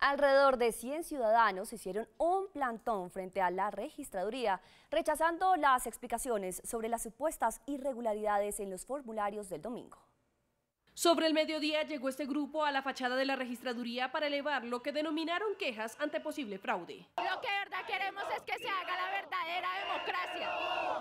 Alrededor de 100 ciudadanos hicieron un plantón frente a la registraduría, rechazando las explicaciones sobre las supuestas irregularidades en los formularios del domingo. Sobre el mediodía llegó este grupo a la fachada de la registraduría para elevar lo que denominaron quejas ante posible fraude. Lo que de verdad queremos es que se haga la verdadera democracia,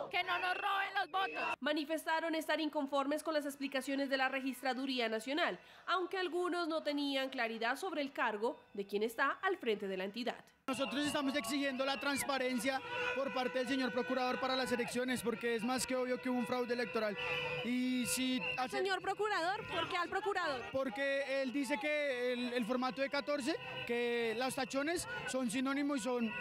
que no nos roben los votos. Manifestaron estar inconformes con las explicaciones de la Registraduría Nacional, aunque algunos no tenían claridad sobre el cargo de quien está al frente de la entidad. Nosotros estamos exigiendo la transparencia por parte del señor procurador para las elecciones, porque es más que obvio que hubo un fraude electoral. Y si señor procurador, ¿por qué al procurador? Porque él dice que el formato de 14, que los tachones son sinónimos y son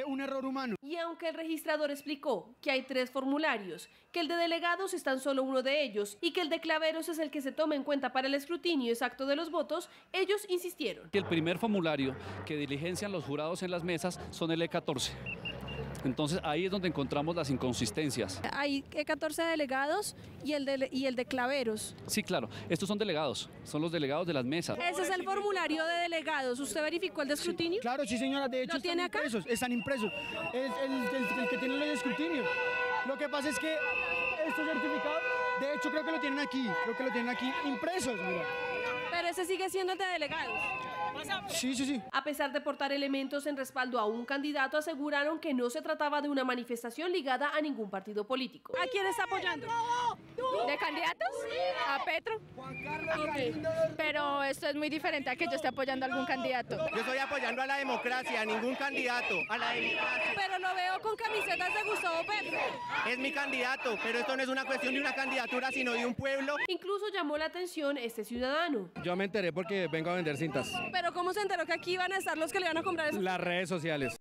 un error humano. Y aunque el registrador explicó que hay 3 formularios, que el de delegados es tan solo uno de ellos y que el de claveros es el que se toma en cuenta para el escrutinio exacto de los votos, ellos insistieron. El primer formulario que diligencian los jurados en las mesas son el E14. Entonces ahí es donde encontramos las inconsistencias. Hay 14 delegados y el de claveros. Sí, claro, estos son delegados, son los delegados de las mesas. Ese es el formulario de delegados. ¿Usted verificó el de escrutinio? Sí, claro, sí señora, de hecho ¿Lo tiene acá? están impresos. El que tiene los de escrutinio. Lo que pasa es que estos certificados, de hecho creo que lo tienen aquí impresos, mira. Pero ese sigue siendo el de delegados. Sí. A pesar de portar elementos en respaldo a un candidato, aseguraron que no se trataba de una manifestación ligada a ningún partido político. ¿A quién está apoyando? ¿De candidatos? A Petro. Okay. Pero esto es muy diferente a que yo esté apoyando a algún candidato. Yo estoy apoyando a la democracia, a ningún candidato, a la democracia. Pero lo veo con camisetas de Gustavo Petro. Es mi candidato, pero esto no es una cuestión de una candidatura, sino de un pueblo. Incluso llamó la atención este ciudadano. Yo me enteré porque vengo a vender cintas. ¿Pero cómo se enteró que aquí iban a estar los que le iban a comprar eso? Las redes sociales.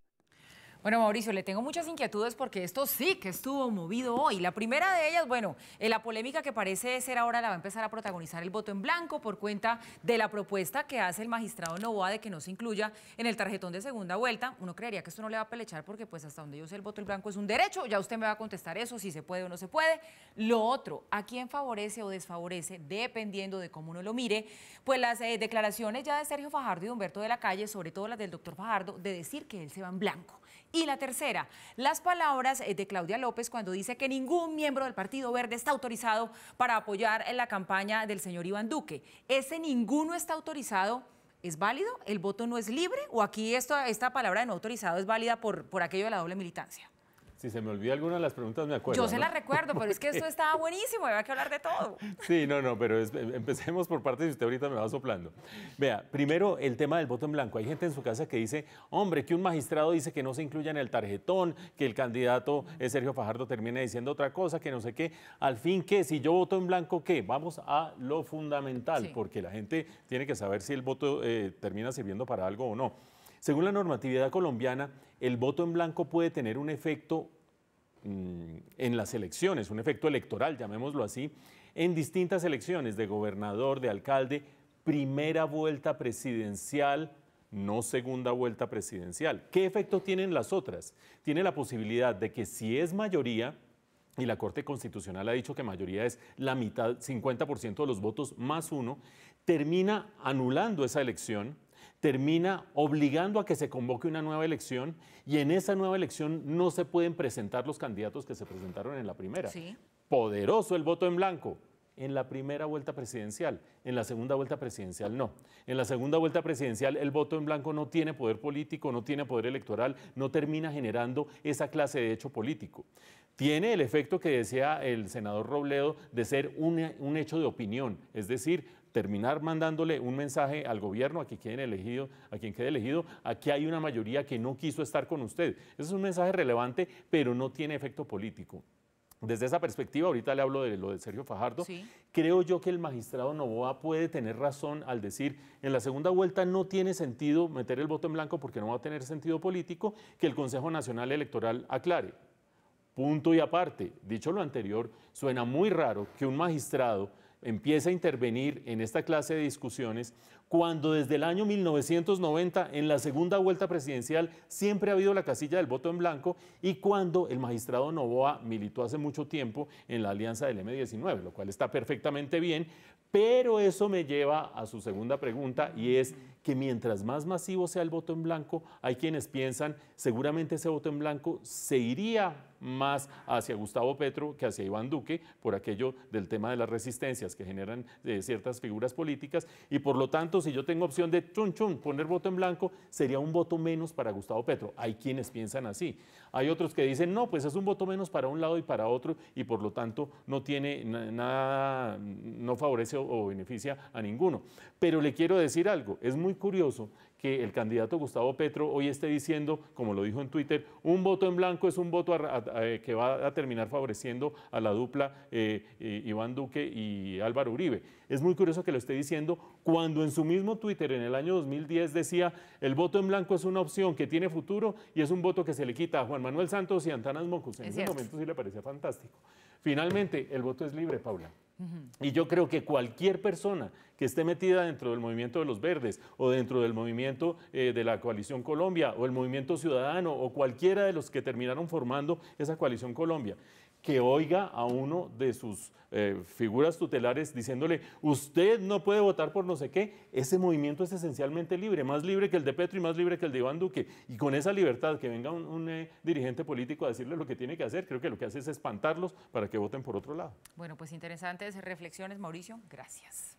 Bueno, Mauricio, le tengo muchas inquietudes porque esto sí que estuvo movido hoy. La primera de ellas, bueno, la polémica que parece ser ahora la va a empezar a protagonizar el voto en blanco por cuenta de la propuesta que hace el magistrado Noboa de que no se incluya en el tarjetón de segunda vuelta. Uno creería que esto no le va a pelechar porque pues hasta donde yo sé el voto en blanco es un derecho. Ya usted me va a contestar eso, si se puede o no se puede. Lo otro, ¿a quién favorece o desfavorece? Dependiendo de cómo uno lo mire, pues las declaraciones ya de Sergio Fajardo y de Humberto de la Calle, sobre todo las del doctor Fajardo, de decir que él se va en blanco. Y la tercera, las palabras de Claudia López cuando dice que ningún miembro del Partido Verde está autorizado para apoyar en la campaña del señor Iván Duque. ¿Ese ninguno está autorizado es válido? ¿El voto no es libre? ¿O aquí esta palabra de no autorizado es válida por aquello de la doble militancia? Si se me olvida alguna de las preguntas, me acuerdo. Yo se las recuerdo, pero es que esto estaba buenísimo, había que hablar de todo. Sí, no, pero empecemos por partes y usted ahorita me va soplando. Vea, primero el tema del voto en blanco. Hay gente en su casa que dice, hombre, que un magistrado dice que no se incluya en el tarjetón, que el candidato Sergio Fajardo termine diciendo otra cosa, que no sé qué. Al fin, ¿qué? Si yo voto en blanco, ¿qué? Vamos a lo fundamental, sí, porque la gente tiene que saber si el voto termina sirviendo para algo o no. Según la normatividad colombiana, el voto en blanco puede tener un efecto en las elecciones, un efecto electoral, llamémoslo así, en distintas elecciones de gobernador, de alcalde, primera vuelta presidencial, no segunda vuelta presidencial. ¿Qué efecto tienen las otras? Tiene la posibilidad de que si es mayoría, y la Corte Constitucional ha dicho que mayoría es la mitad, 50% de los votos más uno, termina anulando esa elección, termina obligando a que se convoque una nueva elección y en esa nueva elección no se pueden presentar los candidatos que se presentaron en la primera. Sí. Poderoso el voto en blanco en la primera vuelta presidencial, en la segunda vuelta presidencial no. En la segunda vuelta presidencial el voto en blanco no tiene poder político, no tiene poder electoral, no termina generando esa clase de hecho político. Tiene el efecto que decía el senador Robledo de ser un hecho de opinión, es decir, terminar mandándole un mensaje al gobierno, a quien quede elegido, aquí hay una mayoría que no quiso estar con usted. Ese es un mensaje relevante, pero no tiene efecto político. Desde esa perspectiva, ahorita le hablo de lo de Sergio Fajardo, sí, creo yo que el magistrado Noboa puede tener razón al decir, en la segunda vuelta no tiene sentido meter el voto en blanco porque no va a tener sentido político, que el Consejo Nacional Electoral aclare. Punto y aparte, dicho lo anterior, suena muy raro que un magistrado empiece a intervenir en esta clase de discusiones cuando desde el año 1990 en la segunda vuelta presidencial siempre ha habido la casilla del voto en blanco y cuando el magistrado Noboa militó hace mucho tiempo en la alianza del M19, lo cual está perfectamente bien, pero eso me lleva a su segunda pregunta y es que mientras más masivo sea el voto en blanco, hay quienes piensan seguramente ese voto en blanco se iría más hacia Gustavo Petro que hacia Iván Duque, por aquello del tema de las resistencias que generan ciertas figuras políticas, y por lo tanto, si yo tengo opción de poner voto en blanco, sería un voto menos para Gustavo Petro. Hay quienes piensan así. Hay otros que dicen, no, pues es un voto menos para un lado y para otro, y por lo tanto no tiene nada, no favorece o beneficia a ninguno. Pero le quiero decir algo, es muy curioso que el candidato Gustavo Petro hoy esté diciendo, como lo dijo en Twitter, un voto en blanco es un voto que va a terminar favoreciendo a la dupla Iván Duque y Álvaro Uribe. Es muy curioso que lo esté diciendo cuando en su mismo Twitter en el año 2010 decía, el voto en blanco es una opción que tiene futuro y es un voto que se le quita a Juan Manuel Santos y a Antanas Mocus. En ese momento sí le parecía fantástico. Finalmente, el voto es libre, Paula. Y yo creo que cualquier persona que esté metida dentro del movimiento de los verdes o dentro del movimiento de la Coalición Colombia o el movimiento ciudadano o cualquiera de los que terminaron formando esa Coalición Colombia, que oiga a uno de sus figuras tutelares diciéndole, usted no puede votar por no sé qué, ese movimiento es esencialmente libre, más libre que el de Petro y más libre que el de Iván Duque. Y con esa libertad que venga un dirigente político a decirle lo que tiene que hacer, creo que lo que hace es espantarlos para que voten por otro lado. Bueno, pues interesantes reflexiones, Mauricio. Gracias.